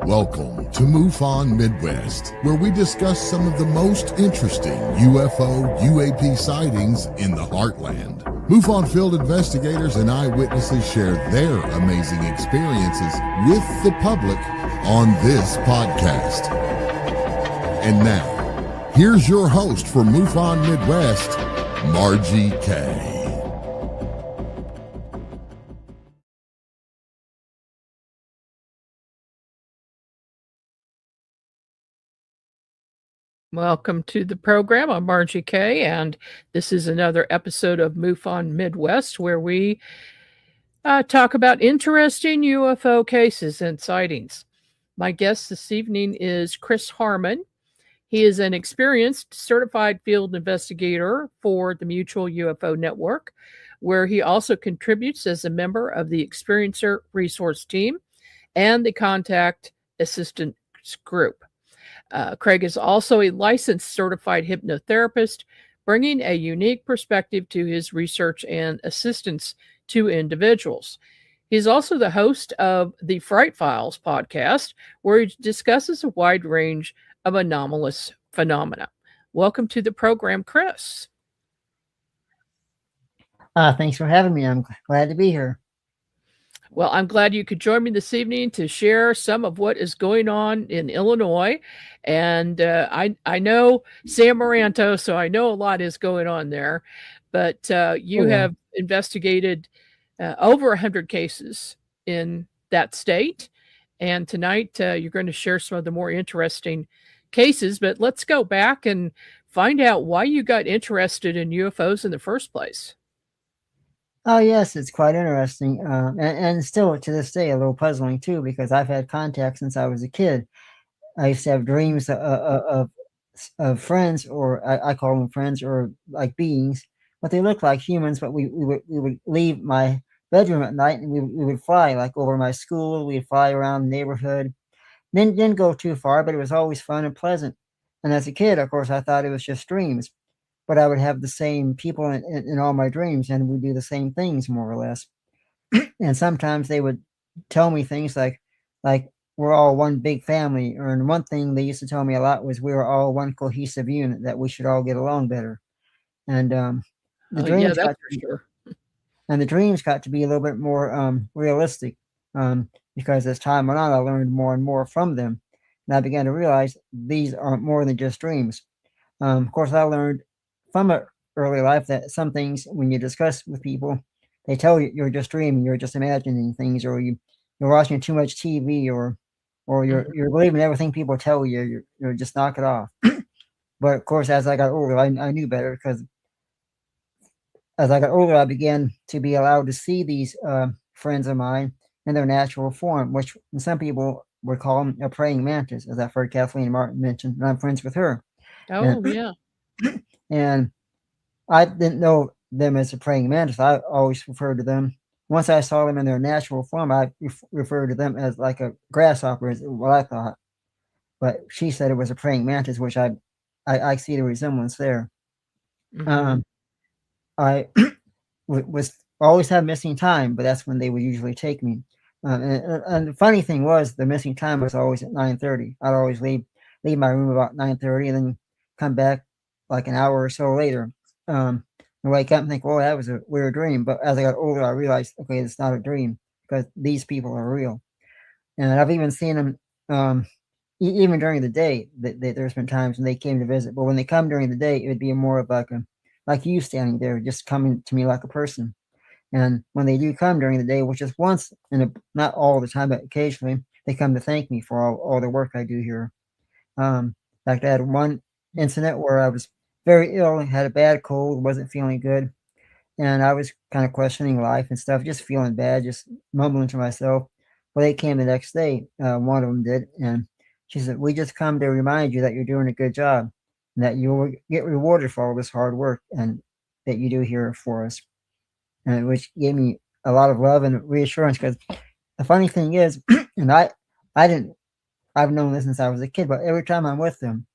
Welcome to MUFON Midwest, where we discuss some of the most interesting UFO, UAP sightings in the heartland. MUFON field investigators and eyewitnesses share their amazing experiences with the public on this podcast. And now, here's your host for MUFON Midwest, Margie Kay. Welcome to the program. I'm Margie Kay, and this is another episode of MUFON Midwest, where we talk about interesting UFO cases and sightings. My guest this evening is Chris Harmon. He is an experienced certified field investigator for the Mutual UFO Network, where he also contributes as a member of the Experiencer Resource Team and the Contact Assistance Group. Craig is also a licensed certified hypnotherapist, bringing a unique perspective to his research and assistance to individuals. He's also the host of the Fright Files podcast, where he discusses a wide range of anomalous phenomena. Welcome to the program, Chris. Thanks for having me. I'm glad to be here. Well, I'm glad you could join me this evening to share some of what is going on in Illinois. And I know San Maranto, so I know a lot is going on there. But you have investigated over 100 cases in that state. And tonight you're going to share some of the more interesting cases. But let's go back and find out why you got interested in UFOs in the first place. Oh, yes, it's quite interesting. And still to this day, a little puzzling, too, because I've had contact since I was a kid. I used to have dreams of friends, or I call them friends, or like beings, but they look like humans. But we would leave my bedroom at night, and we would fly like over my school. We'd fly around the neighborhood. Didn't go too far, but it was always fun and pleasant. And as a kid, of course, I thought it was just dreams. But I would have the same people in all my dreams, and we do the same things, more or less. And sometimes they would tell me things like we're all one big family. Or and one thing they used to tell me a lot was we were all one cohesive unit, that we should all get along better. And the dreams got to be a little bit more realistic, because as time went on, I learned more and more from them, and I began to realize these aren't more than just dreams. Of course, I learned from an early life that some things, when you discuss with people, they tell you you're just dreaming, you're just imagining things, or you're watching too much TV, or you're believing everything people tell you. You're just knock it off. But of course, as I got older, I knew better, because as I got older, I began to be allowed to see these friends of mine in their natural form, which some people would call them a praying mantis, as I've heard Kathleen Martin mention, and I'm friends with her. Yeah. And I didn't know them as a praying mantis. I always referred to them. Once I saw them in their natural form, I referred to them as like a grasshopper, is what I thought. But she said it was a praying mantis, which I see the resemblance there. Mm-hmm. I was always have missing time, but that's when they would usually take me. And the funny thing was, the missing time was always at 9:30. I'd always leave my room about 9:30, and then come back like an hour or so later. And wake up and think, "Oh, that was a weird dream." But as I got older, I realized, okay, it's not a dream, because these people are real. And I've even seen them, even during the day. There's been times when they came to visit, but when they come during the day, it would be more of like you standing there, just coming to me like a person. And when they do come during the day, which is once not all the time, but occasionally, they come to thank me for all the work I do here. In fact, I had one incident where I was very ill, had a bad cold, wasn't feeling good, and I was kind of questioning life and stuff, just feeling bad, just mumbling to myself. Well, they came the next day, one of them did, and she said, "We just come to remind you that you're doing a good job, and that you will get rewarded for all this hard work and that you do here for us," and which gave me a lot of love and reassurance. Because the funny thing is, and I've known this since I was a kid, but every time I'm with them,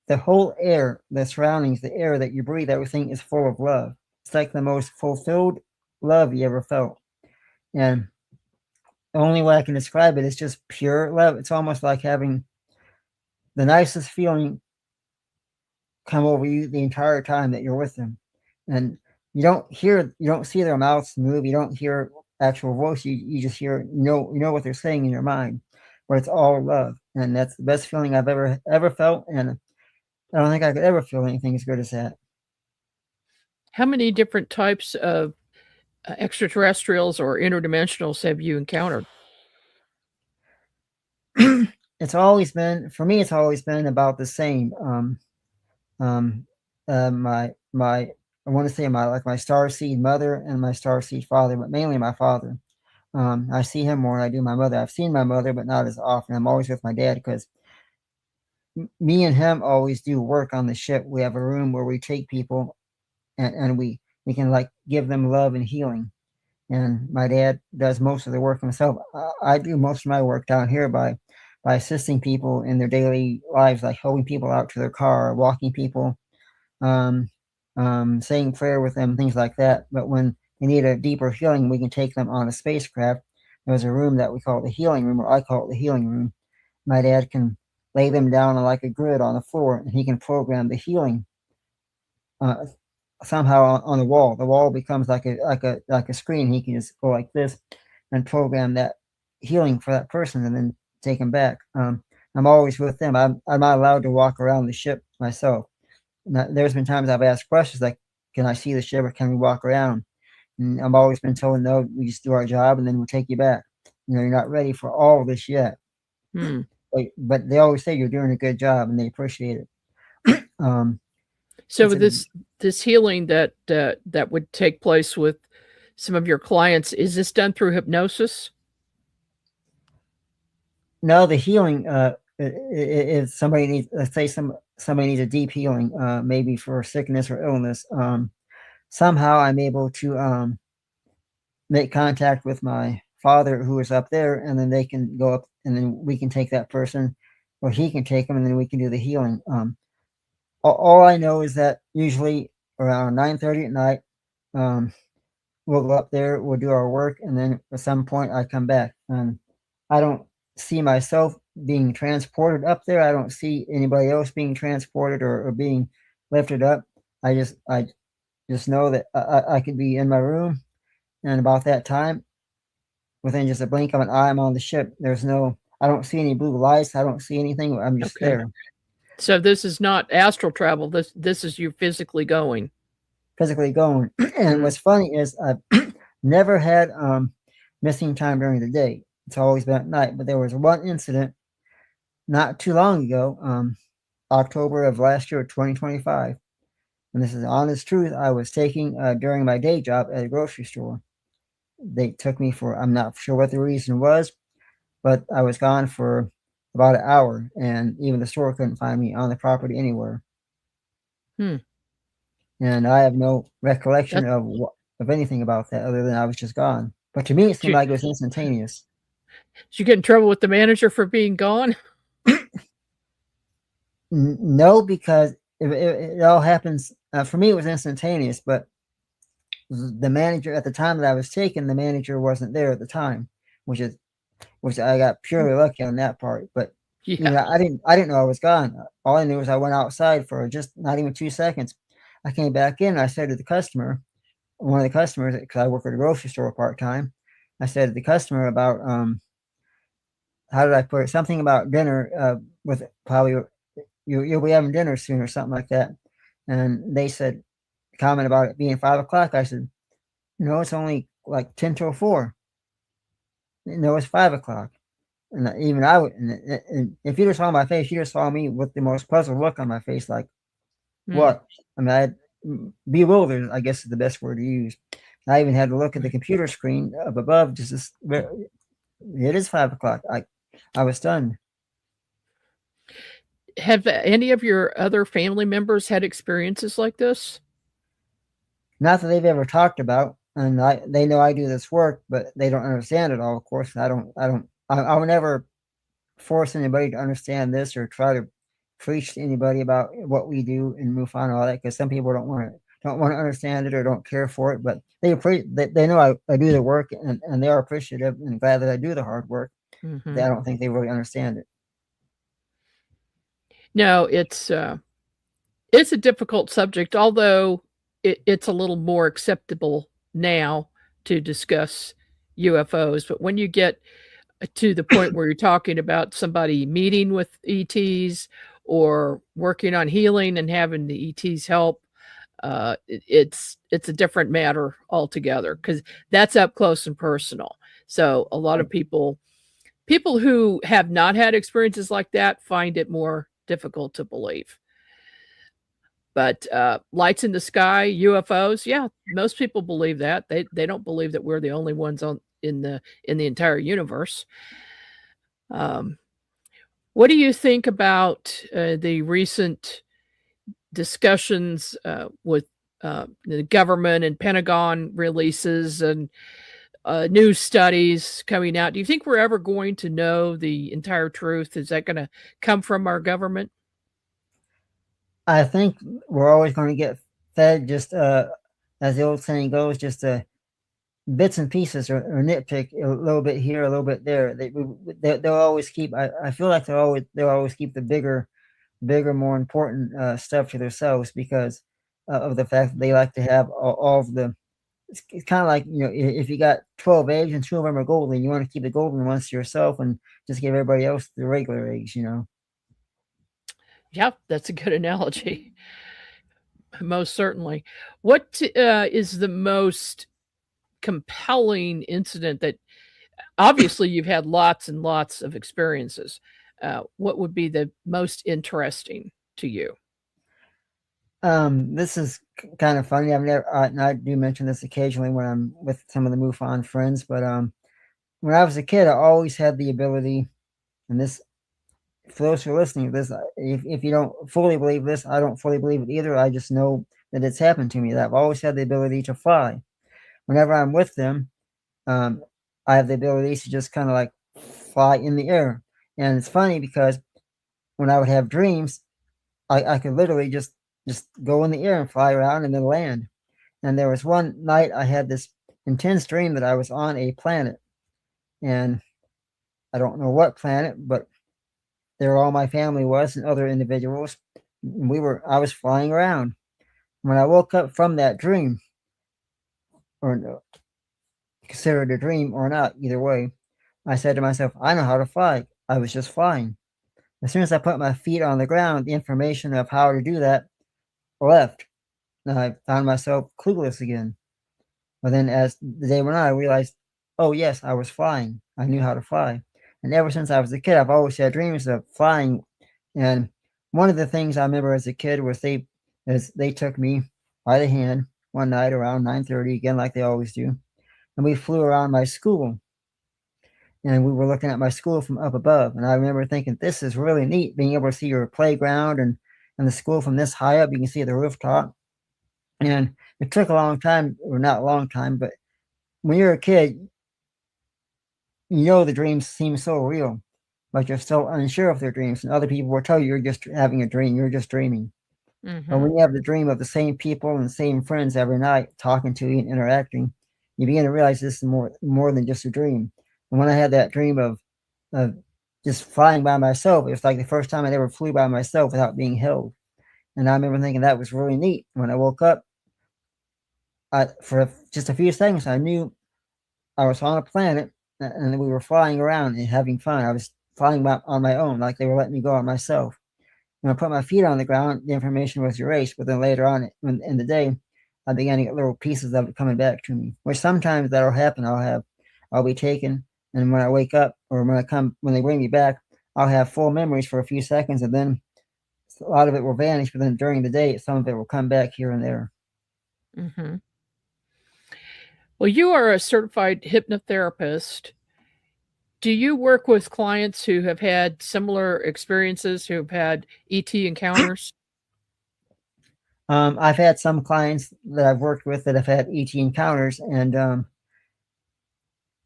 the whole air, the surroundings, the air that you breathe, everything is full of love. It's like the most fulfilled love you ever felt. And only way I can describe it is just pure love. It's almost like having the nicest feeling come over you the entire time that you're with them. And you don't see their mouths move. You don't hear actual voice. You just hear, you know what they're saying in your mind, but it's all love. And that's the best feeling I've ever felt. And I don't think I could ever feel anything as good as that. How many different types of extraterrestrials or interdimensionals have you encountered? It's always been, for me, it's always been about the same. My I want to say my starseed mother and my starseed father, but mainly my father. I see him more than I do my mother. I've seen my mother, but not as often. I'm always with my dad because me and him always do work on the ship. We have a room where we take people and we can like give them love and healing. And my dad does most of the work himself. I do most of my work down here by assisting people in their daily lives, like helping people out to their car, walking people, saying prayer with them, things like that. But when they need a deeper healing, we can take them on a spacecraft. There's a room that we call the healing room, or I call it the healing room. My dad can lay them down on like a grid on the floor, and he can program the healing somehow on the wall. The wall becomes like a screen. He can just go like this and program that healing for that person, and then take them back. I'm always with them. I'm not allowed to walk around the ship myself. Now, there's been times I've asked questions like, "Can I see the ship, or can we walk around?" And I've always been told, "No, we just do our job, and then we'll take you back. You're not ready for all of this yet." But they always say you're doing a good job, and they appreciate it. So with this healing that would take place with some of your clients, is this done through hypnosis? No, the healing, if somebody needs, let's say somebody needs a deep healing, maybe for sickness or illness, somehow I'm able to make contact with my father who is up there, and then they can go up, and then we can take that person, or he can take them, and then we can do the healing. All I know is that usually around 9:30 at night, we'll go up there, we'll do our work, and then at some point I come back. I don't see myself being transported up there. I don't see anybody else being transported or being lifted up. I just know that I could be in my room, and about that time, within just a blink of an eye, I'm on the ship. I don't see any blue lights. I don't see anything. I'm just there. So this is not astral travel. This is you physically going. And what's funny is I've never had missing time during the day. It's always been at night. But there was one incident not too long ago, October of last year, 2025. And this is the honest truth. I was taking during my day job at a grocery store. They took me for, I'm not sure what the reason was, but I was gone for about an hour, and even the store couldn't find me on the property anywhere. And I have no recollection of anything about that other than I was just gone. But to me, it seemed like it was instantaneous. Did you get in trouble with the manager for being gone? No, because it all happens. For me, it was instantaneous, but the manager at the time that I was taken, the manager wasn't there at the time, which I got purely lucky on that part. But I didn't know I was gone. All I knew was I went outside for just not even 2 seconds. I came back in. I said to the customer, one of the customers, because I work at a grocery store part-time, I said to the customer about how did I put it? Something about dinner with probably you'll be having dinner soon or something like that. And they said, comment about it being 5 o'clock. I said, no, it's only like 10 till 4. No, it's 5 o'clock. And even I would, and if you just saw my face, you just saw me with the most puzzled look on my face, like, what? I mean, I bewildered, I guess is the best word to use. I even had to look at the computer screen up above. It is 5 o'clock. I was stunned. Have any of your other family members had experiences like this? Not that they've ever talked about, and they know I do this work, but they don't understand it all, of course. I would never force anybody to understand this or try to preach to anybody about what we do in MUFON and all that, because some people don't want don't want to understand it or don't care for it, but they know I do the work, and they are appreciative and glad that I do the hard work. Mm-hmm. I don't think they really understand it. No, it's a difficult subject, although it's a little more acceptable now to discuss UFOs. But when you get to the point where you're talking about somebody meeting with ETs or working on healing and having the ETs help, it's a different matter altogether, because that's up close and personal. So a lot of people who have not had experiences like that find it more difficult to believe. But lights in the sky, UFOs, yeah, most people believe that. They don't believe that we're the only ones in the entire universe. What do you think about the recent discussions with the government and Pentagon releases and new studies coming out? Do you think we're ever going to know the entire truth? Is that going to come from our government? I think we're always going to get fed just, as the old saying goes, just bits and pieces or nitpick a little bit here, a little bit there. They'll always keep. I feel like they'll always keep the bigger, more important stuff to themselves because of the fact that they like to have all of the. It's kind of like, if you got 12 eggs and 2 of them are golden, you want to keep the golden ones to yourself and just give everybody else the regular eggs. Yeah, that's a good analogy. Most certainly. What is the most compelling incident that, obviously you've had lots and lots of experiences. What would be the most interesting to you? This is kind of funny. I do mention this occasionally when I'm with some of the MUFON friends, but when I was a kid, I always had the ability, and this, for those who are listening to this, if you don't fully believe this, I don't fully believe it either. I just know that it's happened to me, that I've always had the ability to fly. Whenever I'm with them, I have the ability to just kind of like fly in the air. And it's funny because when I would have dreams, I could literally just go in the air and fly around and then land. And there was one night I had this intense dream that I was on a planet. And I don't know what planet, but there all my family was and other individuals. I was flying around. When I woke up from that dream, or no, considered a dream or not, either way, I said to myself, I know how to fly. I was just flying. As soon as I put my feet on the ground, the information of how to do that left. And I found myself clueless again. But then as the day went on, I realized, oh yes, I was flying. I knew how to fly. And ever since I was a kid, I've always had dreams of flying. And one of the things I remember as a kid was they took me by the hand one night around 9:30, again, like they always do. And we flew around my school. And we were looking at my school from up above. And I remember thinking, this is really neat, being able to see your playground and the school from this high up. You can see the rooftop. And it took a long time, or not a long time, but when you're a kid, the dreams seem so real, but you're still unsure of their dreams. And other people will tell you you're just having a dream, you're just dreaming. Mm-hmm. But when you have the dream of the same people and the same friends every night talking to you and interacting, you begin to realize this is more than just a dream. And when I had that dream of just flying by myself, it was like the first time I ever flew by myself without being held. And I remember thinking that was really neat. When I woke up, for just a few seconds, I knew I was on a planet and we were flying around and having fun. I was flying on my own, like they were letting me go on myself. When I put my feet on the ground, the information was erased. But then later on in the day, I began to get little pieces of it coming back to me. Which sometimes that'll happen. I'll be taken, and when I wake up or when they bring me back, I'll have full memories for a few seconds, and then a lot of it will vanish. But then during the day, some of it will come back here and there. Mm-hmm. Well, you are a certified hypnotherapist. Do you work with clients who have had similar experiences, who have had ET encounters? I've had some clients that I've worked with that have had ET encounters, and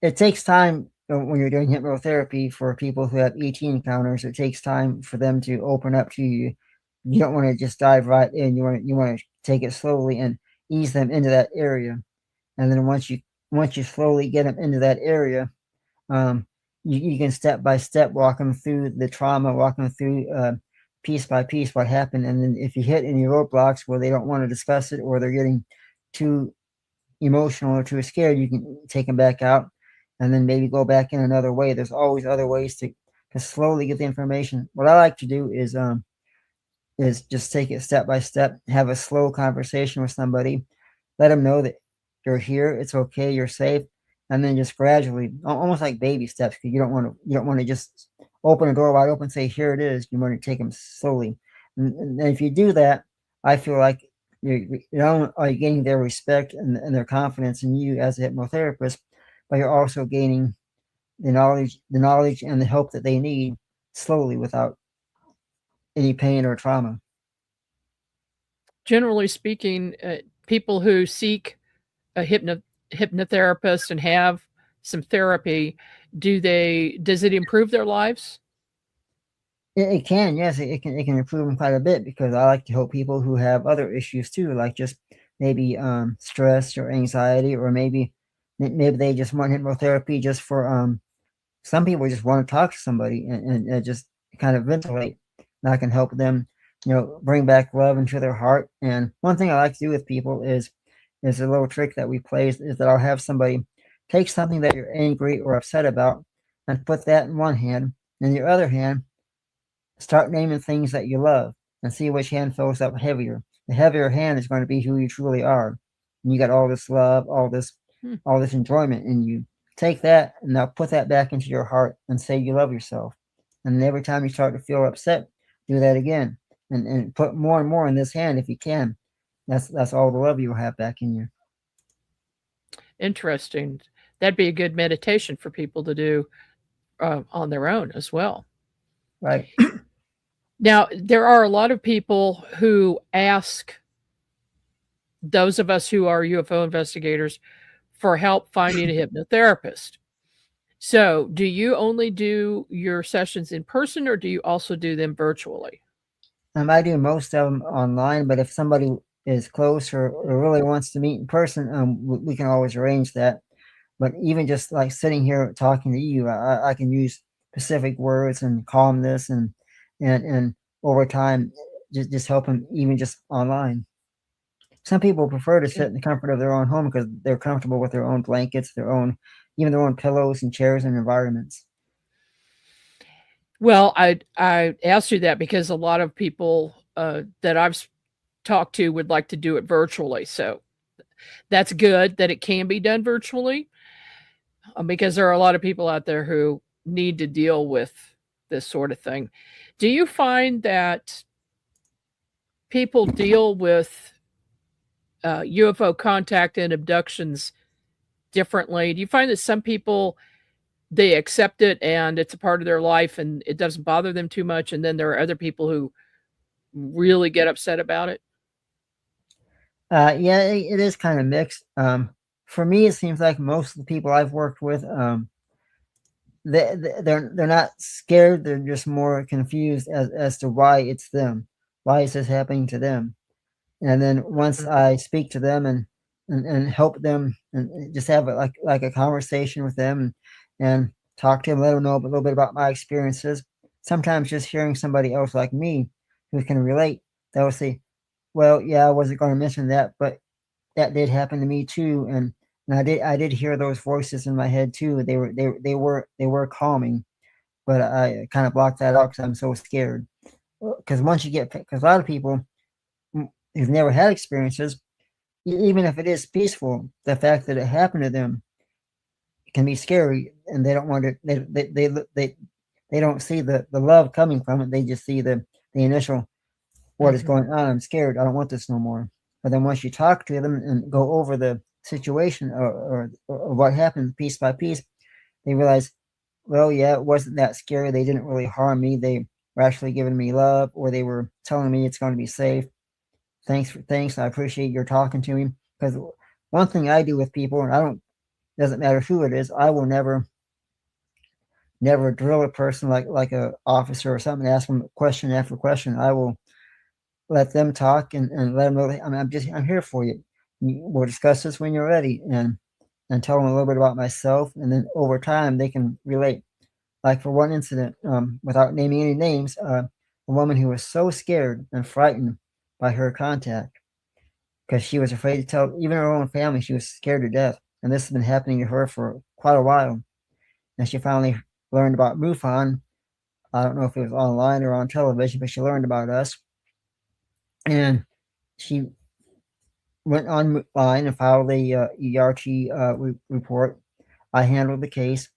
it takes time when you're doing hypnotherapy for people who have ET encounters. It takes time for them to open up to you. You don't want to just dive right in. You want to take it slowly, and ease them into that area. And then once you slowly get them into that area, you can step by step walk them through the trauma, walk them through piece by piece what happened. And then if you hit any roadblocks where they don't want to discuss it, or they're getting too emotional or too scared, you can take them back out and then maybe go back in another way. There's always other ways to slowly get the information. What I like to do is just take it step by step, have a slow conversation with somebody, let them know that you're here, it's okay, you're safe, and then just gradually, almost like baby steps, because you don't want to just open a door wide open and say, here it is. You want to take them slowly. And if you do that, I feel like you're not only gaining their respect and their confidence in you as a hypnotherapist, but you're also gaining the knowledge and the help that they need slowly without any pain or trauma. Generally speaking, people who seek a hypnotherapist and have some therapy, does it improve their lives? It can, yes, it can improve them quite a bit, because I like to help people who have other issues too, like just maybe stress or anxiety, or maybe they just want hypnotherapy just for some people just want to talk to somebody and just kind of ventilate. And I can help them, bring back love into their heart. And one thing I like to do with people is a little trick that we play is that I'll have somebody take something that you're angry or upset about and put that in one hand, and your other hand, start naming things that you love and see which hand fills up heavier. The heavier hand is going to be who you truly are. And you got all this love, all this enjoyment in you. Take that and now put that back into your heart and say you love yourself. And every time you start to feel upset, do that again. And put more and more in this hand if you can. That's all the love you'll have back in you. Interesting. That'd be a good meditation for people to do on their own as well. Right. Now, there are a lot of people who ask those of us who are UFO investigators for help finding a hypnotherapist. So, do you only do your sessions in person, or do you also do them virtually? I do most of them online, but if somebody is close or really wants to meet in person, we can always arrange that. But even just like sitting here talking to you, I can use specific words and calmness and over time just help them, even just online. Some people prefer to sit in the comfort of their own home because they're comfortable with their own blankets, even their own pillows and chairs and environments. Well, I asked you that because a lot of people that I've talked to would like to do it virtually. So that's good that it can be done virtually, because there are a lot of people out there who need to deal with this sort of thing. Do you find that people deal with UFO contact and abductions differently? Do you find that some people, they accept it and it's a part of their life and it doesn't bother them too much, and then there are other people who really get upset about it? Yeah, it is kind of mixed. For me, it seems like most of the people I've worked with, they're not scared. They're just more confused as to why it's them. Why is this happening to them? And then once I speak to them and help them and just have like a conversation with them and talk to them, let them know a little bit about my experiences. Sometimes just hearing somebody else like me who can relate, they'll say, well, yeah, I wasn't going to mention that, but that did happen to me too. And I did hear those voices in my head too. They were calming, but I kind of blocked that out because I'm so scared. Because because a lot of people who've never had experiences, even if it is peaceful, the fact that it happened to them can be scary, and they don't want to. They don't see the love coming from it. They just see the initial what is going on. I'm scared. I don't want this no more. But then once you talk to them and go over the situation or what happened piece by piece, they realize, well, yeah, it wasn't that scary. They didn't really harm me. They were actually giving me love, or they were telling me it's going to be safe. Thanks. I appreciate your talking to me. Because one thing I do with people, and doesn't matter who it is, I will never drill a person like a officer or something, ask them question after question. I will let them talk and let them know I'm here for you. We'll discuss this when you're ready, and tell them a little bit about myself, and then over time they can relate. Like for one incident, without naming any names, a woman who was so scared and frightened by her contact because she was afraid to tell even her own family. She was scared to death, and this has been happening to her for quite a while. And she finally learned about MUFON. I don't know if it was online or on television, but she learned about us, and she went online and filed a ERT report. I handled the case,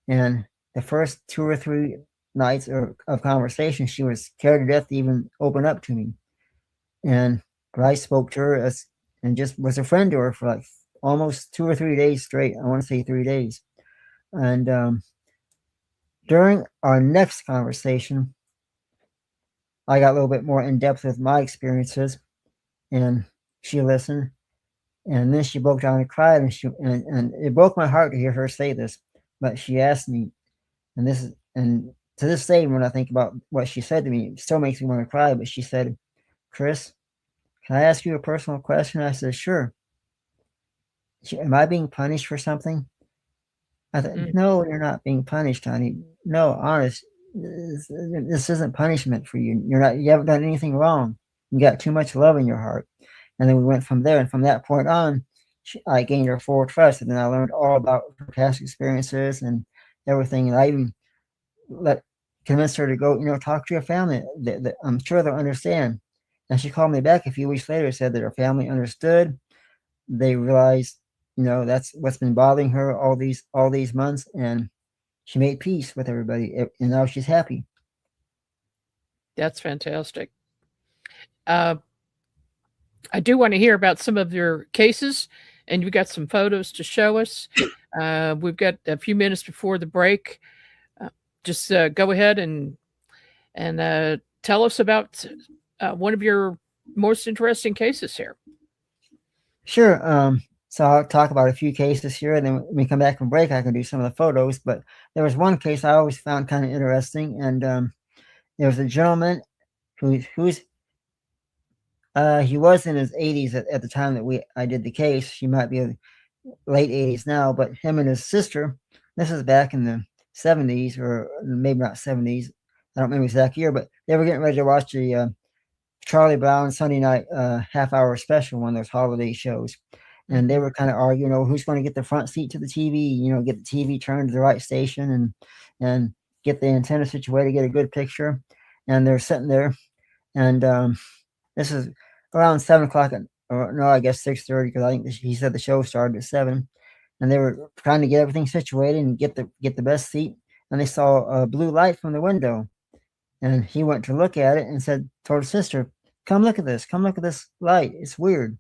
and the first 2 or 3 nights of conversation, she was scared to death to even open up to me. And I spoke to her and just was a friend to her for like almost 2 or 3 days straight. I want to say 3 days. And during our next conversation, I got a little bit more in depth with my experiences, and she listened. And then she broke down and cried, and it broke my heart to hear her say this. But she asked me, and to this day, when I think about what she said to me, it still makes me want to cry. But she said, "Chris, can I ask you a personal question?" I said, "Sure." Am I being punished for something? I thought, "No, you're not being punished, honey. No, honest, this isn't punishment for you. You haven't done anything wrong. You got too much love in your heart." And then we went from there. And from that point on, I gained her full trust. And then I learned all about her past experiences and everything. And I even convinced her to go, talk to your family. I'm sure they'll understand. And she called me back a few weeks later, said that her family understood. They realized, that's what's been bothering her all these months. And she made peace with everybody. And now she's happy. That's fantastic. I do want to hear about some of your cases, and you've got some photos to show us. We've got a few minutes before the break. Just go ahead and tell us about one of your most interesting cases here. Sure. So I'll talk about a few cases here, and then when we come back from break, I can do some of the photos. But there was one case I always found kind of interesting, and there was a gentleman he was in his 80s at the time that I did the case. He might be late 80s now, but him and his sister, this is back in the 70s, or maybe not 70s. I don't remember the exact year, but they were getting ready to watch the Charlie Brown Sunday night half-hour special, one of those holiday shows. And they were kind of arguing, who's going to get the front seat to the TV, get the TV turned to the right station and get the antenna situated, get a good picture. And they're sitting there, and this is around 7 o'clock, or no, I guess 6:30, because I think he said the show started at 7. And they were trying to get everything situated and get the best seat. And they saw a blue light from the window. And he went to look at it and told his sister, "Come look at this. Come look at this light. It's weird."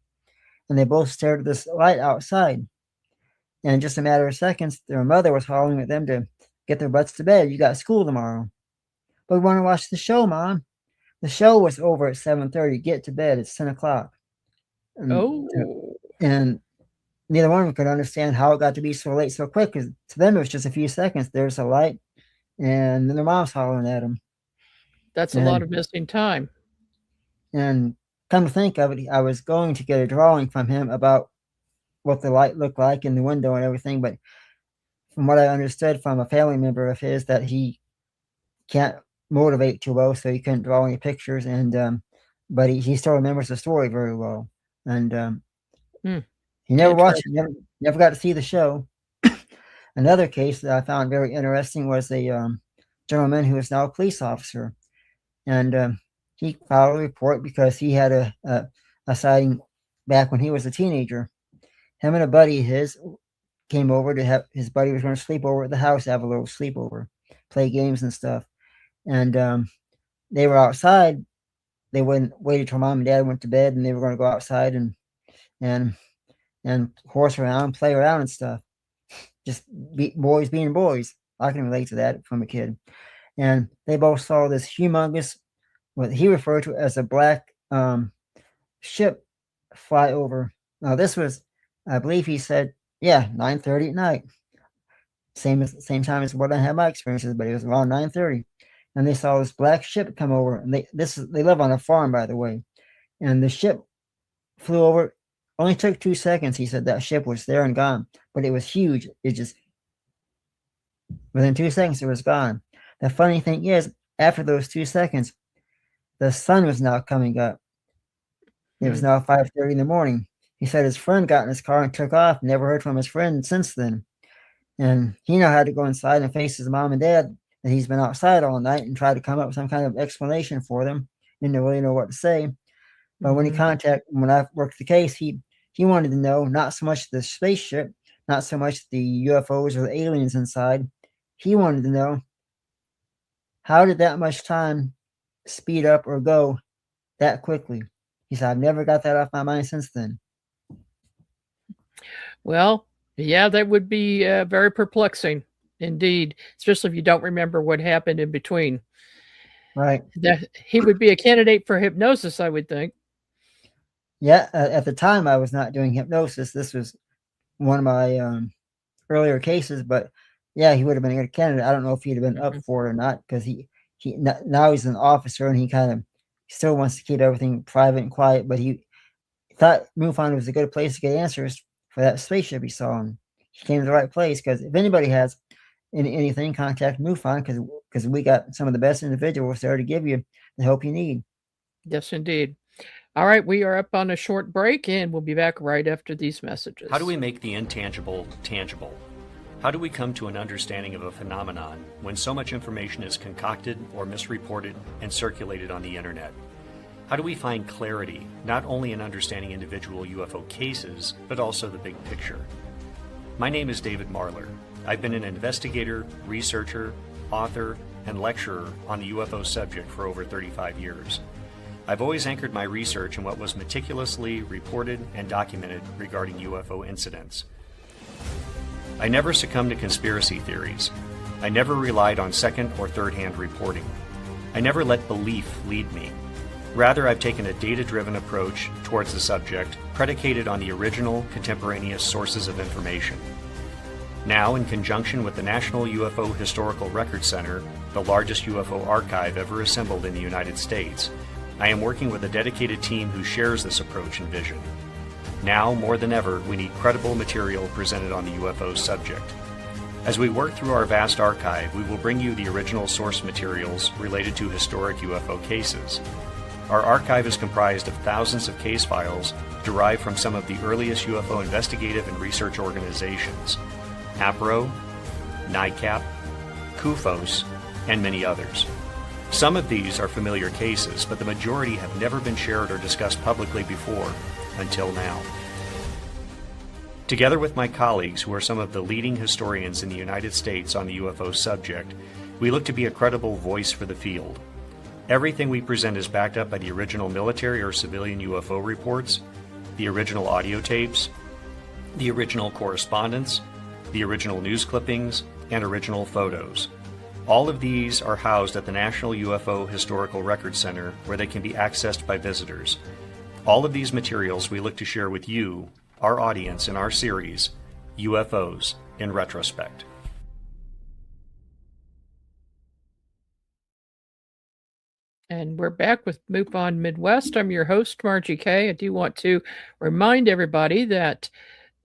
And they both stared at this light outside. And in just a matter of seconds, their mother was hollering at them to get their butts to bed. "You got school tomorrow." "But we want to watch the show, Mom." The show was over at 7:30. "Get to bed. It's 10 o'clock. And neither one of them could understand how it got to be so late so quick, because to them it was just a few seconds. There's a light, and then their mom's hollering at them. That's a lot of missing time. And come to think of it, I was going to get a drawing from him about what the light looked like in the window and everything, but from what I understood from a family member of his, that he can't motivate too well, so he couldn't draw any pictures. And but he still remembers the story very well. And he never watched it, never got to see the show. Another case that I found very interesting was a gentleman who is now a police officer. And he filed a report because he had a sighting back when he was a teenager. Him and a buddy of his came over to have, his buddy was going to sleep over at the house, have a little sleepover, play games and stuff. And they were outside. They waited till Mom and Dad went to bed, and they were going to go outside and horse around, play around and stuff. Just boys being boys. I can relate to that from a kid. And they both saw this humongous, what he referred to as a black ship fly over. Now this was, I believe he said, 9:30 at night. Same time as what I had my experiences, but it was around 9:30. And they saw this black ship come over. And they live on a farm, by the way. And the ship flew over only took 2 seconds. He said that ship was there and gone, but it was huge. It just, within 2 seconds, it was gone. The funny thing is, after those 2 seconds, the sun was now coming up. It was now 5:30 in the morning. He said his friend got in his car and took off. Never heard from his friend since then. And he now had to go inside and face his mom and dad that he's been outside all night and try to come up with some kind of explanation for them. Didn't really know what to say. But when I worked the case, he wanted to know not so much the spaceship, not so much the UFOs or the aliens inside. He wanted to know, how did that much time speed up or go that quickly? He said, I've never got that off my mind since then. Well, yeah, that would be very perplexing indeed, especially if you don't remember what happened in between. Right. That he would be a candidate for hypnosis, I would think. Yeah, at the time I was not doing hypnosis. This was one of my earlier cases, but yeah, he would have been a good candidate. I don't know if he'd have been up for it or not, because he now he's an officer and he kind of still wants to keep everything private and quiet, but he thought MUFON was a good place to get answers for that spaceship he saw, and he came to the right place. Because if anybody has anything, contact MUFON, because we got some of the best individuals there to give you the help you need. Yes, indeed. All right, we are up on a short break, and we'll be back right after these messages. How do we make the intangible tangible? How do we come to an understanding of a phenomenon when so much information is concocted or misreported and circulated on the internet? How do we find clarity, not only in understanding individual UFO cases, but also the big picture? My name is David Marler. I've been an investigator, researcher, author, and lecturer on the UFO subject for over 35 years. I've always anchored my research in what was meticulously reported and documented regarding UFO incidents. I never succumbed to conspiracy theories. I never relied on second or third-hand reporting. I never let belief lead me. Rather, I've taken a data-driven approach towards the subject, predicated on the original, contemporaneous sources of information. Now, in conjunction with the National UFO Historical Records Center, the largest UFO archive ever assembled in the United States, I am working with a dedicated team who shares this approach and vision. Now, more than ever, we need credible material presented on the UFO subject. As we work through our vast archive, we will bring you the original source materials related to historic UFO cases. Our archive is comprised of thousands of case files derived from some of the earliest UFO investigative and research organizations, APRO, NICAP, CUFOS, and many others. Some of these are familiar cases, but the majority have never been shared or discussed publicly before, until now. Together with my colleagues, who are some of the leading historians in the United States on the UFO subject, we look to be a credible voice for the field. Everything we present is backed up by the original military or civilian UFO reports, the original audio tapes, the original correspondence, the original news clippings, and original photos. All of these are housed at the National UFO Historical Records Center, where they can be accessed by visitors. All of these materials we look to share with you, our audience, in our series, UFOs in Retrospect. And we're back with MUFON Midwest. I'm your host, Margie Kay. I do want to remind everybody that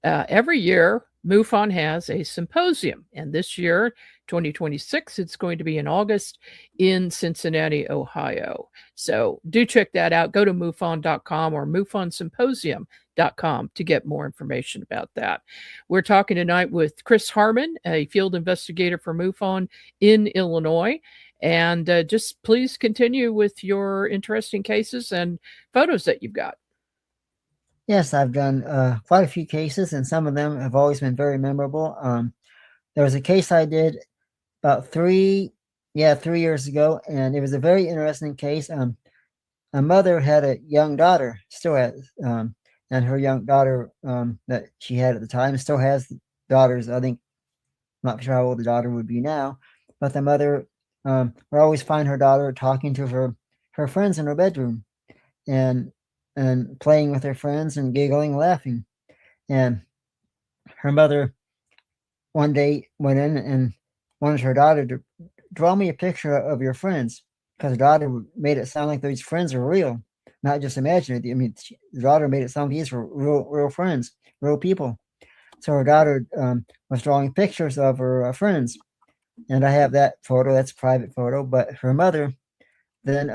every year MUFON has a symposium. And this year, 2026, it's going to be in August in Cincinnati, Ohio. So do check that out. Go to MUFON.com or MUFONsymposium.com to get more information about that. We're talking tonight with Chris Harmon, a field investigator for MUFON in Illinois. And just please continue with your interesting cases and photos that you've got. Yes, I've done quite a few cases, and some of them have always been very memorable. There was a case I did about 3 years ago, and it was a very interesting case. A mother had a young daughter, still has, and her young daughter that she had at the time still has daughters. I think, I'm not sure how old the daughter would be now, but the mother would always find her daughter talking to her friends in her bedroom, and playing with her friends and giggling, laughing. And her mother one day went in and wanted her daughter to draw me a picture of your friends, because her daughter made it sound like these friends are real. not just imaginary. I mean, the daughter made it sound these were real friends, real people. So her daughter was drawing pictures of her friends, and I have that photo. That's a private photo. But her mother then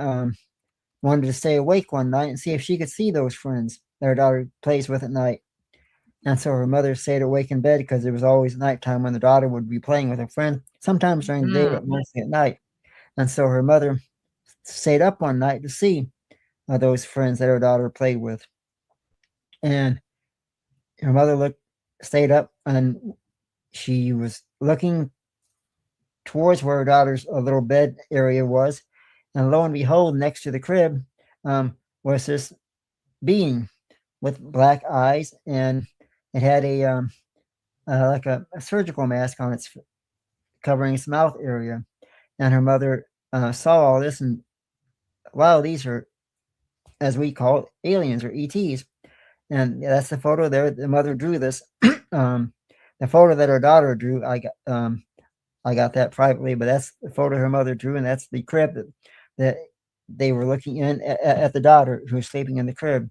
wanted to stay awake one night and see if she could see those friends that her daughter plays with at night. And so her mother stayed awake in bed because it was always nighttime when the daughter would be playing with her friend, sometimes during the day, but mostly at night. And so her mother stayed up one night to see those friends that her daughter played with. And her mother stayed up, and she was looking towards where her daughter's little bed area was. And lo and behold, next to the crib was this being with black eyes, and it had like a surgical mask on its covering its mouth area. And her mother saw all this, and wow, these are, as we call it, aliens or ETs. And that's the photo there. The mother drew this. The photo that her daughter drew, I got that privately, but that's the photo her mother drew, and that's the crib that they were looking in at the daughter who was sleeping in the crib.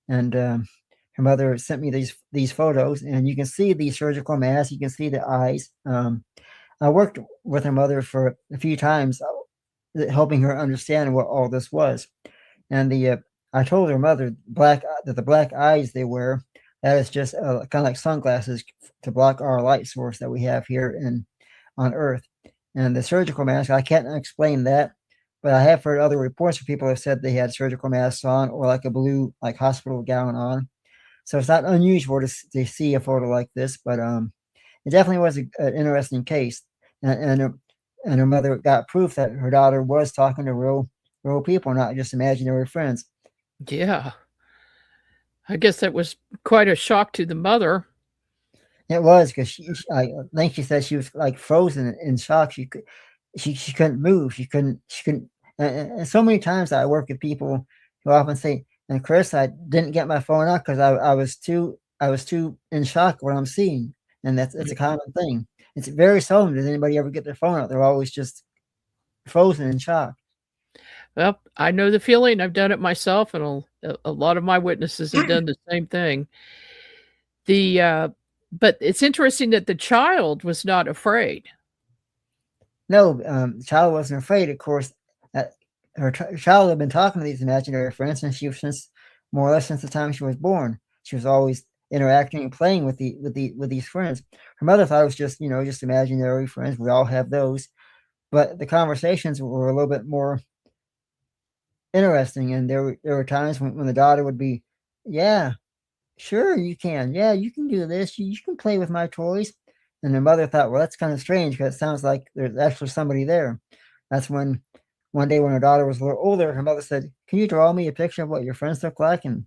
And her mother sent me these photos, and you can see the surgical mask. You can see the eyes. I worked with her mother for a few times, helping her understand what all this was. And I told her mother that the black eyes they wear, that is just kind of like sunglasses to block our light source that we have here on Earth. And the surgical mask, I can't explain that, but I have heard other reports where people have said they had surgical masks on, or like a blue like hospital gown on. So it's not unusual to see a photo like this, but it definitely was an interesting case. And her mother got proof that her daughter was talking to real people, not just imaginary friends. Yeah. I guess that was quite a shock to the mother. It was, because I think she said she was like frozen in shock. She couldn't move. She couldn't. And so many times I work with people who often say, "And Chris, I didn't get my phone out because I was too in shock what I'm seeing." And it's a common thing. It's very seldom does anybody ever get their phone out. They're always just frozen in shock. Well, I know the feeling. I've done it myself, and a lot of my witnesses have done the same thing. But it's interesting that the child was not afraid. No, the child wasn't afraid. Of course, her child had been talking to these imaginary friends since more or less since the time she was born. She was always interacting and playing with these friends. Her mother thought it was just imaginary friends. We all have those, but the conversations were a little bit more interesting. And there were times when the daughter would be, "Yeah, sure, you can. Yeah, you can do this. You can play with my toys." And her mother thought, well, that's kind of strange because it sounds like there's actually somebody there. That's when one day when her daughter was a little older, her mother said, "Can you draw me a picture of what your friends look like?" And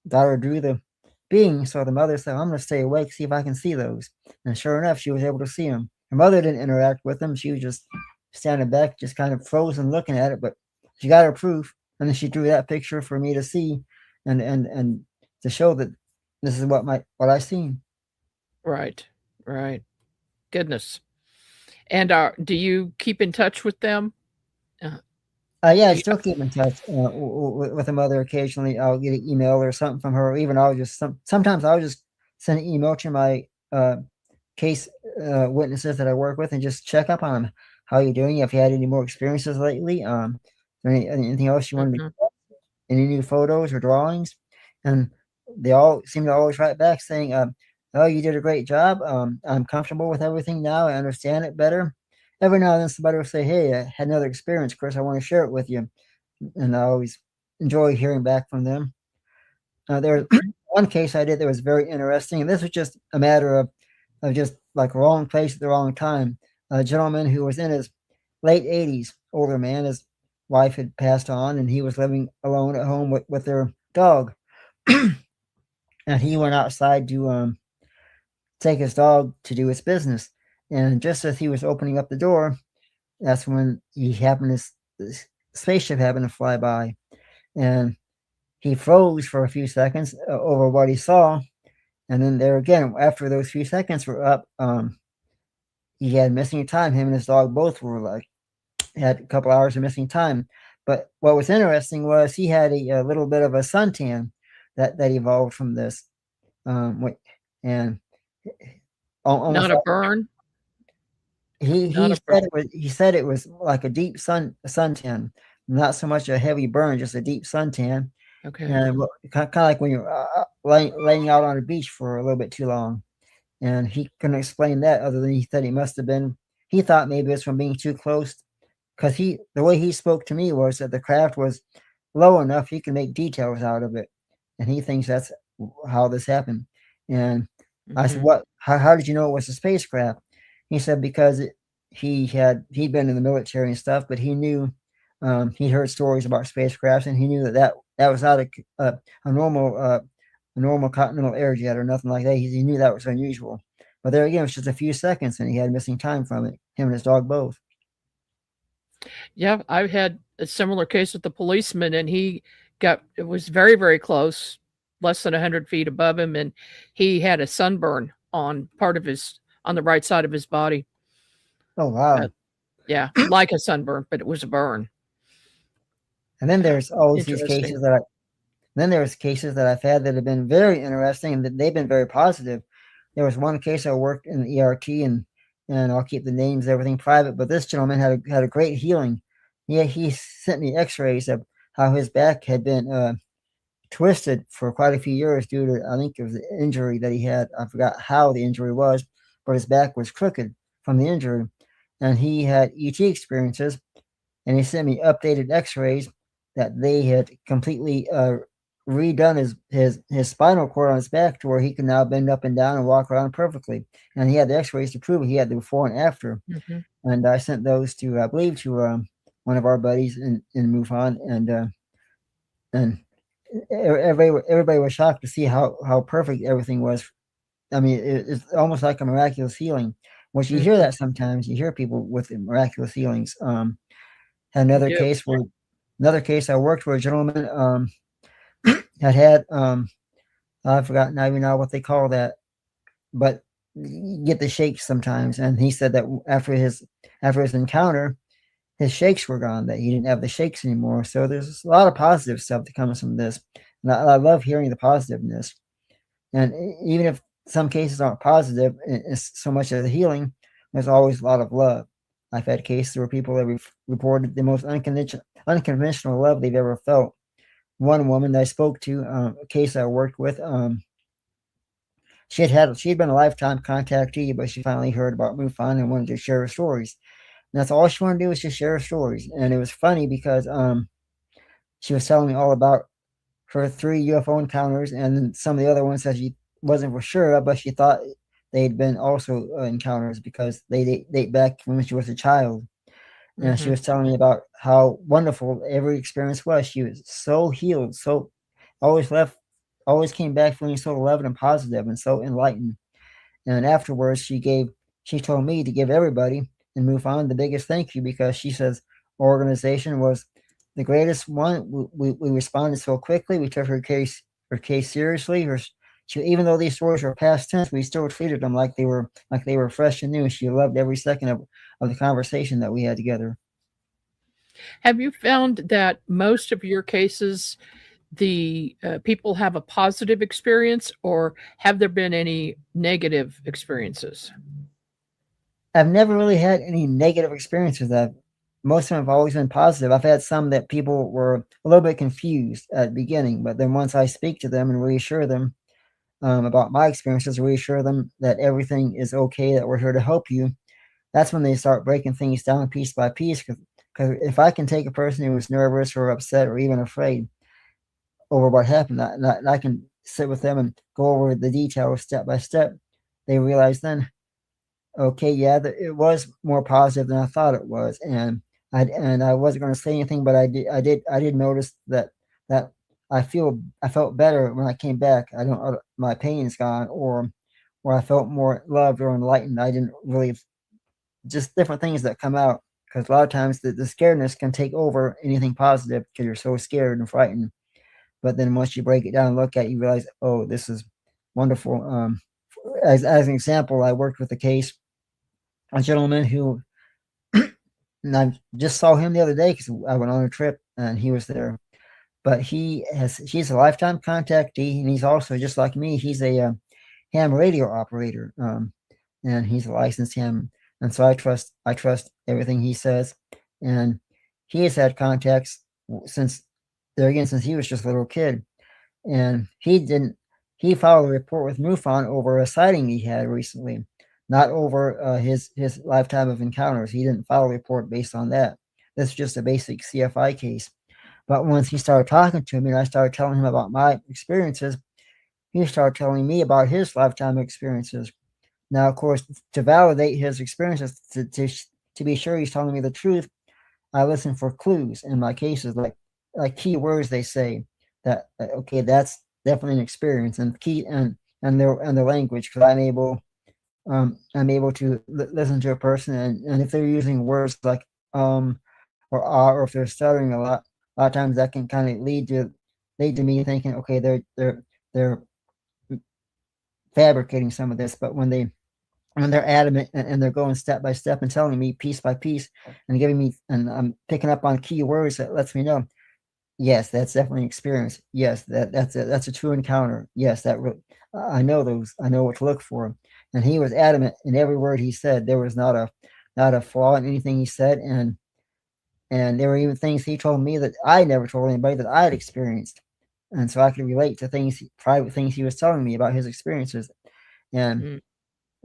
daughter drew the being. So the mother said, "I'm going to stay awake, see if I can see those." And sure enough, she was able to see them. Her mother didn't interact with them. She was just standing back, just kind of frozen looking at it. But she got her proof. And then she drew that picture for me to see and to show that this is what I seen. Right. Goodness. And do you keep in touch with them? Yeah, I still keep in touch with the mother. Occasionally, I'll get an email or something from her. Even sometimes I'll just send an email to my case witnesses that I work with and just check up on them. How you doing? If you had any more experiences lately, anything else you wanted to do? Any new photos or drawings? And they all seem to always write back saying, "Oh, you did a great job. I'm comfortable with everything now. I understand it better." Every now and then somebody will say, "Hey, I had another experience, Chris. I want to share it with you." And I always enjoy hearing back from them. There was one case I did that was very interesting. And this was just a matter of just like wrong place at the wrong time. A gentleman who was in his late 80s, older man, his wife had passed on, and he was living alone at home with their dog. And he went outside to take his dog to do its business. And just as he was opening up the door, that's when this spaceship happened to fly by. And he froze for a few seconds over what he saw. And then there again, after those few seconds were up, he had missing time. Him and his dog both were had a couple hours of missing time. But what was interesting was he had a little bit of a suntan that evolved from this, and almost Not a burn. he said it was like a deep suntan, not so much a heavy burn, just a deep suntan. Okay. And kind of like when you're laying out on a beach for a little bit too long. And he couldn't explain that other than he said it must have been, he thought maybe it's from being too close, because the way he spoke to me was that the craft was low enough he could make details out of it. And he thinks that's how this happened. And I said, how did you know it was a spacecraft? He said, because he'd been in the military and stuff, but he knew, he heard stories about spacecrafts, and he knew that was not a normal continental air jet or nothing like that. He knew that was unusual. But there again, it was just a few seconds, and he had missing time from it, him and his dog both. Yeah, I've had a similar case with the policeman, and it was very, very close, less than 100 feet above him, and he had a sunburn on the right side of his body. Oh, wow. Yeah, like a sunburn, but it was a burn. And then there's always these cases cases that I've had that have been very interesting, and that they've been very positive. There was one case I worked in the ERT, and I'll keep the names, everything private, but this gentleman had a great healing. Yeah, he sent me x-rays of how his back had been twisted for quite a few years due to, I think it was the injury that he had. I forgot how the injury was, but his back was crooked from the injury. And he had ET experiences, and he sent me updated x-rays that they had completely redone his spinal cord on his back to where he can now bend up and down and walk around perfectly. And he had the x-rays to prove it. He had the before and after. And I sent those to, I believe, to one of our buddies in MUFON, and everybody was shocked to see how perfect everything was. I mean, it's almost like a miraculous healing. Once you hear that, sometimes you hear people with miraculous healings. Another case I worked with, a gentleman had I've forgotten even now what they call that, but you get the shakes sometimes. And he said that after his encounter, his shakes were gone, that he didn't have the shakes anymore. So there's a lot of positive stuff that comes from this. And I love hearing the positiveness. And even if some cases aren't positive, it's so much as a healing, there's always a lot of love. I've had cases where people have reported the most unconventional love they've ever felt. One woman that I spoke to, a case I worked with, she'd been a lifetime contactee, but she finally heard about MUFON and wanted to share her stories. And that's all she wanted to do was just share her stories. And it was funny because she was telling me all about her 3 UFO encounters, and then some of the other ones that she wasn't for sure of, but she thought they'd been also encounters because they date back from when she was a child. And she was telling me about how wonderful every experience was. She was so healed, so always came back feeling so loved and positive and so enlightened. And afterwards, she told me to give everybody in MUFON the biggest thank you, because she says our organization was the greatest one. We responded so quickly. We took her case seriously. Even though these stories were past tense, we still treated them like they were fresh and new. She loved every second of the conversation that we had together. Have you found that most of your cases, the people have a positive experience, or have there been any negative experiences? I've never really had any negative experiences. Most of them have always been positive. I've had some that people were a little bit confused at the beginning, but then once I speak to them and reassure them about my experiences, reassure them that everything is okay, that we're here to help you, that's when they start breaking things down piece by piece. Because if I can take a person who was nervous or upset or even afraid over what happened, I can sit with them and go over the details step by step, they realize then, okay, yeah, it was more positive than I thought it was, and I wasn't going to say anything, but I did notice that I felt better when I came back. My pain is gone, or I felt more loved or enlightened. I didn't really, just different things that come out, because a lot of times the scaredness can take over anything positive because you're so scared and frightened. But then once you break it down and look at it, you realize, oh, this is wonderful. As an example, I worked with a case, a gentleman who and I just saw him the other day because I went on a trip and he was there. But he's a lifetime contactee, and he's also just like me. He's a ham radio operator, and he's a licensed ham, and so I trust everything he says. And he has had contacts since he was just a little kid, and he filed a report with MUFON over a sighting he had recently, not over his lifetime of encounters. He didn't file a report based on that. This is just a basic CFI case. But once he started talking to me and I started telling him about my experiences, he started telling me about his lifetime experiences. Now, of course, to validate his experiences, to be sure he's telling me the truth, I listen for clues in my cases, like key words they say that, okay, that's definitely an experience, and key and their language, because I'm able to listen to a person, and if they're using words like or are, or if they're stuttering a lot of times that can kind of lead to me thinking, okay, they're fabricating some of this. But when they're adamant and they're going step by step and telling me piece by piece and giving me, and I'm picking up on key words that lets me know, yes, that's definitely an experience. Yes, that's a true encounter. Yes, I know those. I know what to look for. And he was adamant in every word he said. There was not a flaw in anything he said, and there were even things he told me that I never told anybody that I had experienced. And so I could relate to private things he was telling me about his experiences. And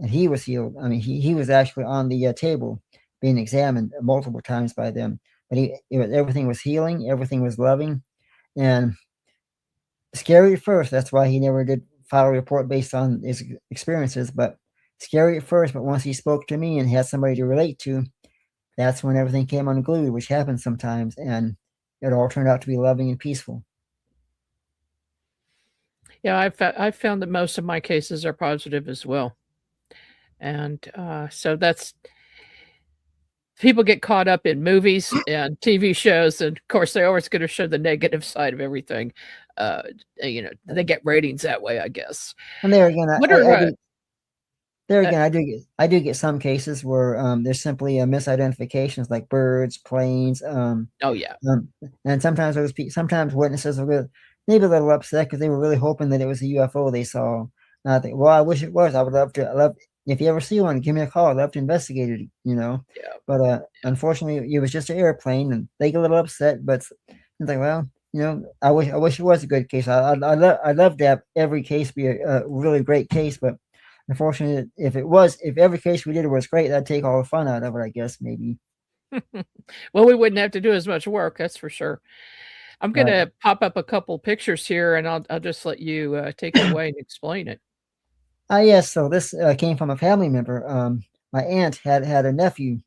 he was healed. I mean, he was actually on the table being examined multiple times by them. But everything was healing. Everything was loving. And scary at first. That's why he never did file a report based on his experiences. But scary at first. But once he spoke to me and had somebody to relate to, that's when everything came unglued, which happens sometimes, and it all turned out to be loving and peaceful. Yeah, I've found that most of my cases are positive as well, and so that's, people get caught up in movies and TV shows, and of course they're always going to show the negative side of everything. They get ratings that way, I guess. And there again, I do get some cases where there's simply misidentifications, like birds, planes. And sometimes witnesses are maybe a little upset because they were really hoping that it was a UFO they saw. And I think, well, I wish it was. I would love to. If you ever see one, give me a call. I'd love to investigate it. Yeah. But unfortunately, it was just an airplane, and they get a little upset. But it's like, well, I wish it was a good case. I'd love to have every case be a really great case, but unfortunately, if every case we did was great, that'd take all the fun out of it, I guess, maybe. Well, we wouldn't have to do as much work, that's for sure. I'm going to pop up a couple pictures here, and I'll just let you take it away and explain it. Yes. So this came from a family member. My aunt had a nephew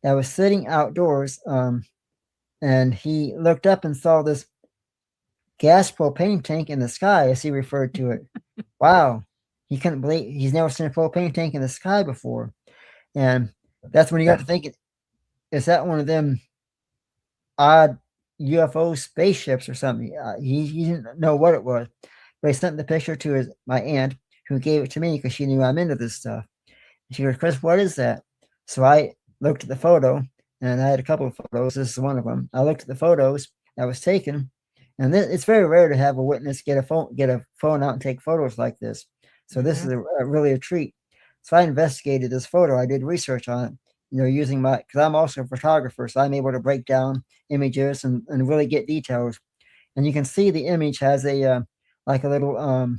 that was sitting outdoors, and he looked up and saw this gas propane tank in the sky, as he referred to it. Wow. He couldn't believe he's never seen a propane tank in the sky before. And that's when you got to thinking, is that one of them odd UFO spaceships or something? He didn't know what it was, but he sent the picture to my aunt, who gave it to me because she knew I'm into this stuff. And she goes, Chris, what is that? So I looked at the photo, and I had a couple of photos. This is one of them. I looked at the photos that was taken, and it's very rare to have a witness get a phone out and take photos like this. So this is really a treat. So I investigated this photo. I did research on it, using because I'm also a photographer, so I'm able to break down images and really get details. And you can see the image has a little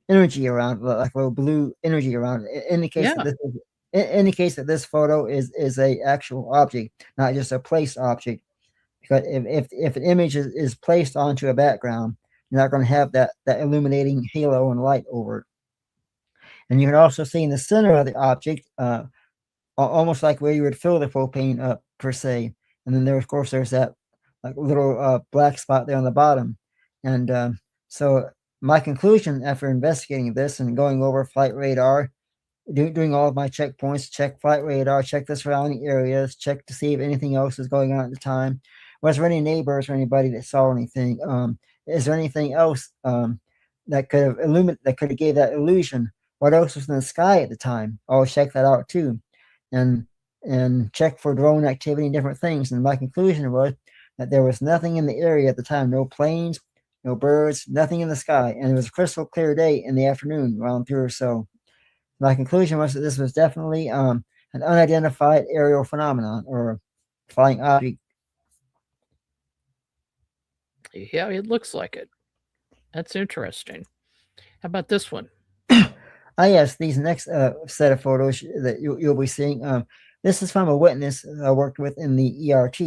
energy around, like a little blue energy around it. It indicates that this photo is a actual object, not just a placed object. Because if an image is placed onto a background, you're not going to have that illuminating halo and light over it. And you can also see in the center of the object, almost like where you would fill the propane up, per se. And then there's that like little black spot there on the bottom. And so my conclusion after investigating this and going over flight radar, doing all of my checkpoints, check flight radar, check the surrounding areas, check to see if anything else is going on at the time. Was there any neighbors or anybody that saw anything? Is there anything else that could have gave that illusion? What else was in the sky at the time? I'll check that out too. And and checked for drone activity and different things. And my conclusion was that there was nothing in the area at the time, no planes, no birds, nothing in the sky. And it was a crystal clear day in the afternoon, around 3 or so. My conclusion was that this was definitely an unidentified aerial phenomenon or flying object. Yeah, it looks like it. That's interesting. How about this one? Yes, these next set of photos that you'll be seeing. This is from a witness I worked with in the ERT,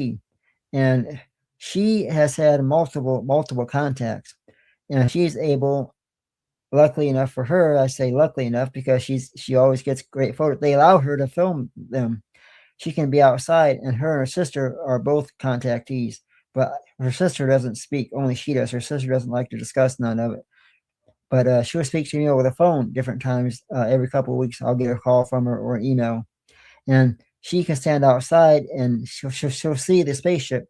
and she has had multiple contacts, and she's able, luckily enough for her, I say luckily enough because she always gets great photos. They allow her to film them. She can be outside, and her and her sister are both contactees, but her sister doesn't speak. Only she does. Her sister doesn't like to discuss none of it. But she'll speak to me over the phone different times. Every couple of weeks, I'll get a call from her or an email. And she can stand outside and she'll see the spaceship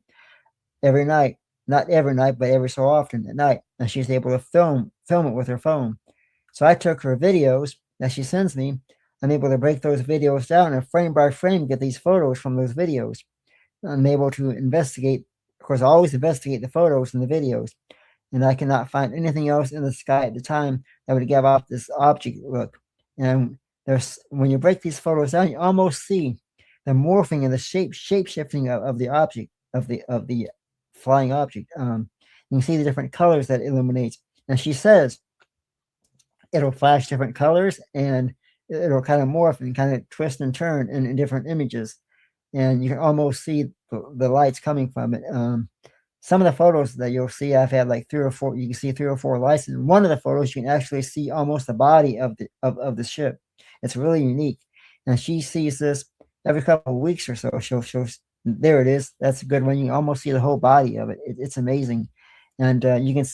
every night. Not every night, but every so often at night. And she's able to film it with her phone. So I took her videos that she sends me. I'm able to break those videos down and frame by frame get these photos from those videos. I'm able to investigate. Of course, I always investigate the photos and the videos. And I cannot find anything else in the sky at the time that would give off this object look. And when you break these photos down, you almost see the morphing and the shape shifting of the object, of the flying object. You can see the different colors that it illuminates. And she says it'll flash different colors and it'll kind of morph and kind of twist and turn in different images. And you can almost see the lights coming from it. Some of the photos that you'll see, I've had like 3 or 4. You can see 3 or 4 lights. In one of the photos, you can actually see almost the body of the ship. It's really unique. And she sees this every couple of weeks or so. She'll there it is. That's a good one. You can almost see the whole body of it. It's amazing, and you can.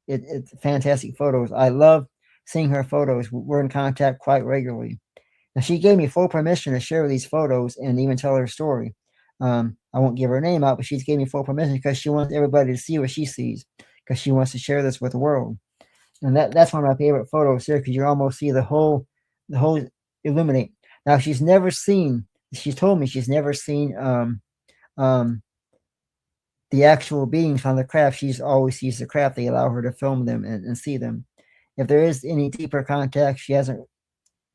It's fantastic photos. I love seeing her photos. We're in contact quite regularly. And she gave me full permission to share these photos and even tell her story. I won't give her name out, but she's gave me full permission because she wants everybody to see what she sees, because she wants to share this with the world. And that's one of my favorite photos here, because you almost see the whole illuminate. Now she's told me she's never seen the actual beings on the craft. She's always sees the craft. They allow her to film them and see them. If there is any deeper contact, she hasn't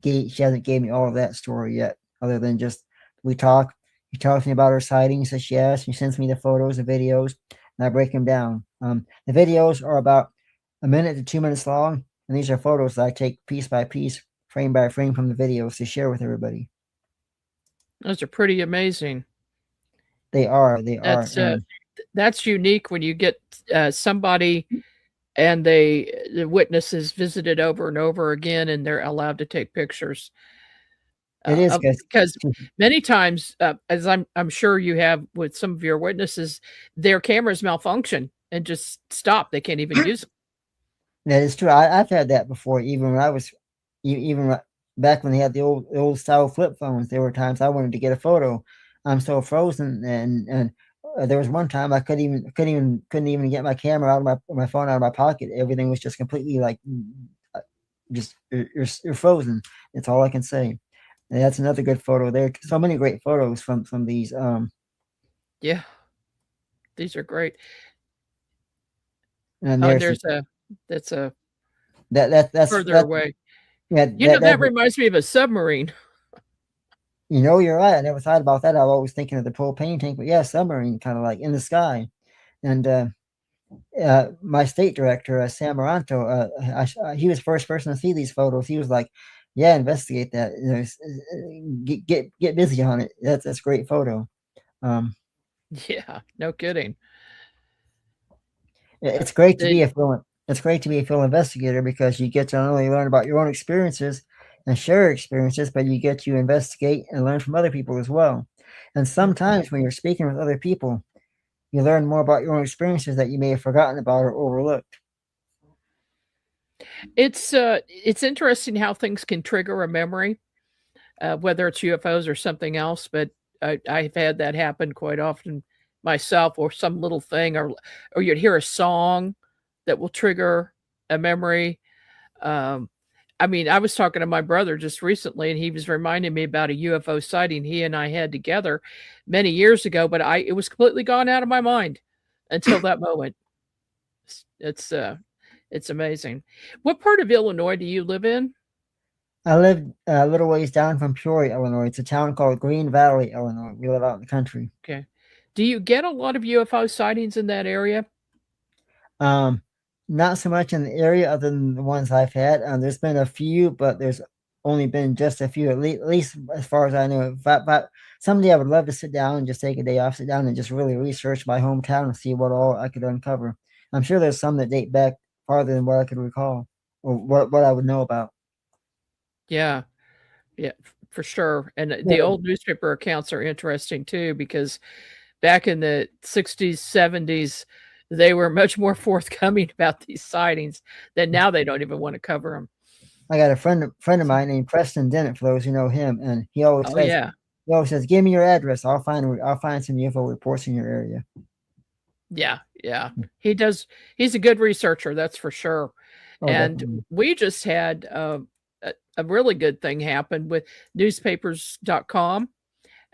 gave me all of that story yet, other than just we talk. She talks to me about her sightings that she has. She sends me the photos and videos, and I break them down. The videos are about 1 minute to 2 minutes long, and these are photos that I take piece by piece, frame by frame from the videos to share with everybody. Those are pretty amazing. They are. That's unique when you get somebody and the witnesses visited over and over again, and they're allowed to take pictures. It is because many times, as I'm sure you have with some of your witnesses, their cameras malfunction and just stop. They can't even use them. That is true. I've had that before. Even when I was, even back when they had the old style flip phones, there were times I wanted to get a photo. I'm so frozen, and there was one time I couldn't even get my camera out of my phone out of my pocket. Everything was just completely like, just you're frozen. It's all I can say. And that's another good photo there. So many great photos from these. Yeah, these are great. And that's further that's away. Yeah, that reminds me of a submarine. You're right. I never thought about that. I was always thinking of the propane tank, but yeah, submarine, kind of like in the sky. And my state director, Sam Maranto, he was the first person to see these photos. He was like, "Yeah, investigate that. Get busy on it. That's a great photo." Yeah, no kidding. It's great to be a film. It's great to be a film investigator, because you get to not only learn about your own experiences and share experiences, but you get to investigate and learn from other people as well. And sometimes when you're speaking with other people, you learn more about your own experiences that you may have forgotten about or overlooked. It's interesting how things can trigger a memory, whether it's UFOs or something else. But I've had that happen quite often myself, or some little thing, or you'd hear a song that will trigger a memory. I mean, I was talking to my brother just recently, and he was reminding me about a UFO sighting he and I had together many years ago, but it was completely gone out of my mind until that moment. It's it's amazing. What part of Illinois do you live in? I live a little ways down from Peoria, Illinois. It's a town called Green Valley, Illinois. We live out in the country. Okay. Do you get a lot of UFO sightings in that area? Not so much in the area other than the ones I've had. There's been a few, but there's only been just a few, at least as far as I know. But someday I would love to sit down and just take a day off, sit down and just really research my hometown and see what all I could uncover. I'm sure there's some that date back farther than what I could recall or what I would know about. Yeah. Yeah, for sure. And the old newspaper accounts are interesting too, because back in the 60s, 70s, they were much more forthcoming about these sightings than now. They don't even want to cover them. I got a friend of mine named Preston Dennett, for those who know him, and he always says, "Give me your address. I'll find some UFO reports in your area." Yeah. He does. He's a good researcher, that's for sure. And definitely. we just had a really good thing happen with newspapers.com.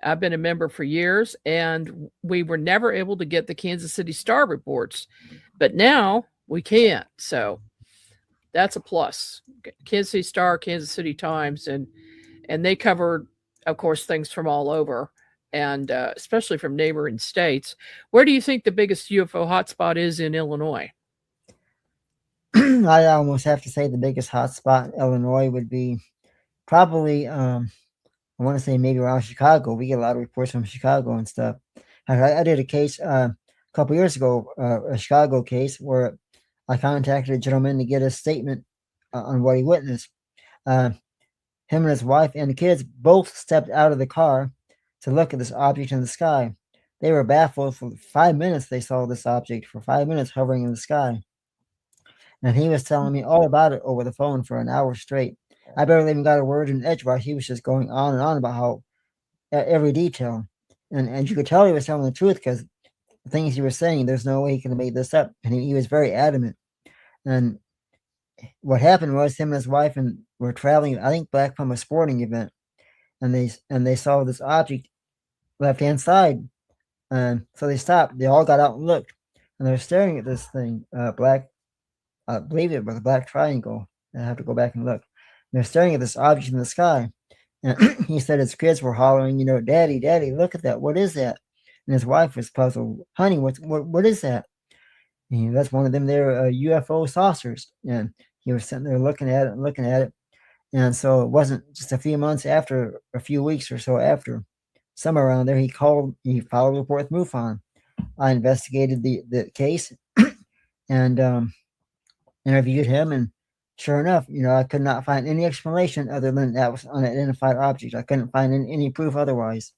I've been a member for years, and we were never able to get the Kansas City Star reports, but now we can. So that's a plus. Kansas City Star, Kansas City Times, and they covered, of course, things from all over, and especially from neighboring states. Where do you think the biggest UFO hotspot is in Illinois? I almost have to say the biggest hotspot in Illinois would be probably, I want to say maybe around Chicago. We get a lot of reports from Chicago and stuff. I did a case a couple years ago, a Chicago case where I contacted a gentleman to get a statement on what he witnessed. Him and his wife and the kids both stepped out of the car to look at this object in the sky. They were baffled. For 5 minutes, they saw this object for 5 minutes hovering in the sky. And he was telling me all about it over the phone for an hour straight. I barely even got a word in edgewise. He was just going on and on about how every detail. And you could tell he was telling the truth because the things he was saying, there's no way he could have made this up. And he was very adamant. And what happened was him and his wife were traveling, I think, back from a sporting event. And they saw this object left-hand side. And so they stopped. They all got out and looked. And they're staring at this thing, black. I believe it was a black triangle. I have to go back and look. They're staring at this object in the sky. And he said his kids were hollering, "Daddy, Daddy, look at that. What is that?" And his wife was puzzled. "Honey, what is that?" And that's one of them there UFO saucers. And he was sitting there looking at it. And so it wasn't just a few months after, a few weeks or so after, somewhere around there, he filed a report with MUFON. I investigated the case and interviewed him, and sure enough, I could not find any explanation other than that was an unidentified object. I couldn't find any proof otherwise.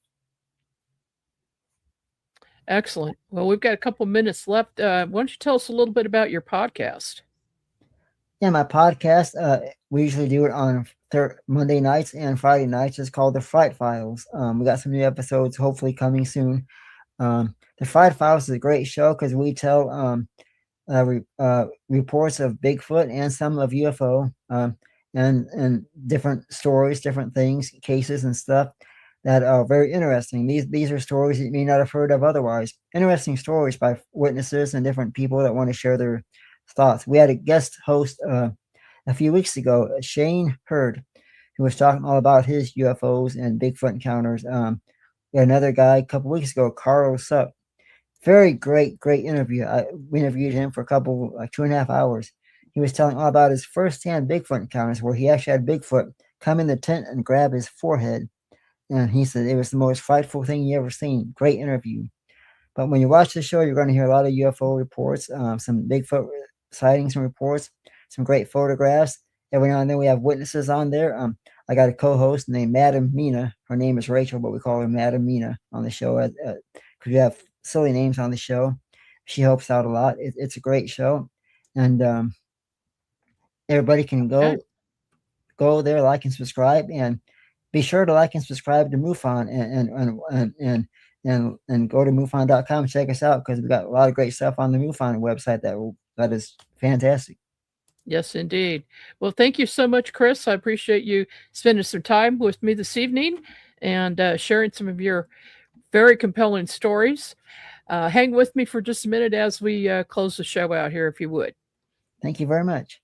Excellent. Well, we've got a couple minutes left. Why don't you tell us a little bit about your podcast? Yeah, my podcast, we usually do it on Monday nights and Friday nights. It's called The Fright Files. We got some new episodes hopefully coming soon. The Fright Files is a great show because we tell reports of Bigfoot and some of UFO and different stories, different things, cases and stuff that are very interesting. These are stories that you may not have heard of otherwise. Interesting stories by witnesses and different people that want to share their thoughts. We had a guest host a few weeks ago, Shane Hurd, who was talking all about his UFOs and Bigfoot encounters. We had another guy a couple weeks ago, Carl Suck. Very great interview. We interviewed him for 2.5 hours. He was telling all about his firsthand Bigfoot encounters where he actually had Bigfoot come in the tent and grab his forehead. And he said it was the most frightful thing he ever seen. Great interview. But when you watch the show, you're going to hear a lot of UFO reports, some Bigfoot sightings and reports, some great photographs. Every now and then we have witnesses on there. I got a co-host named Madam Mina. Her name is Rachel, but we call her Madam Mina on the show because we have silly names on the show. She helps out a lot. It's a great show, and everybody can go there, like and subscribe, and be sure to like and subscribe to MUFON and go to MUFON.com and check us out because we've got a lot of great stuff on the MUFON website that is fantastic. Yes, indeed. Well, thank you so much, Chris. I appreciate you spending some time with me this evening and sharing some of your very compelling stories. Hang with me for just a minute as we close the show out here, if you would. Thank you very much.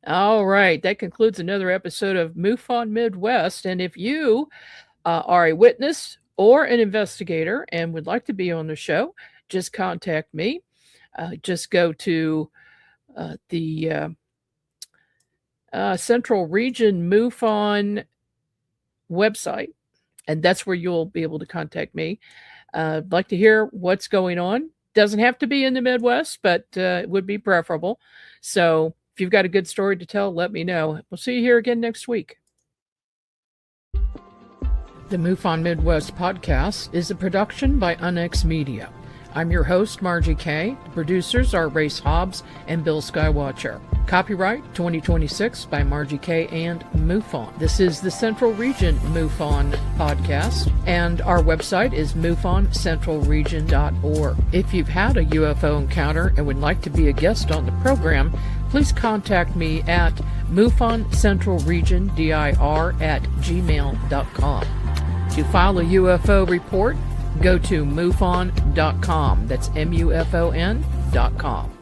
All right. That concludes another episode of MUFON Midwest. And if you are a witness or an investigator and would like to be on the show, just contact me. Just go to the Central Region MUFON website, and that's where you'll be able to contact me. I'd like to hear what's going on. Doesn't have to be in the Midwest, but it would be preferable. So if you've got a good story to tell, let me know. We'll see you here again next week. The MUFON Midwest podcast is a production by Unex Media. I'm your host, Margie Kay. The producers are Race Hobbs and Bill Skywatcher. Copyright 2026 by Margie Kay and MUFON. This is the Central Region MUFON podcast, and our website is MUFONCentralRegion.org. If you've had a UFO encounter and would like to be a guest on the program, please contact me at MUFONCentralRegionDIR@gmail.com. To file a UFO report, go to MUFON.com. That's MUFON.com.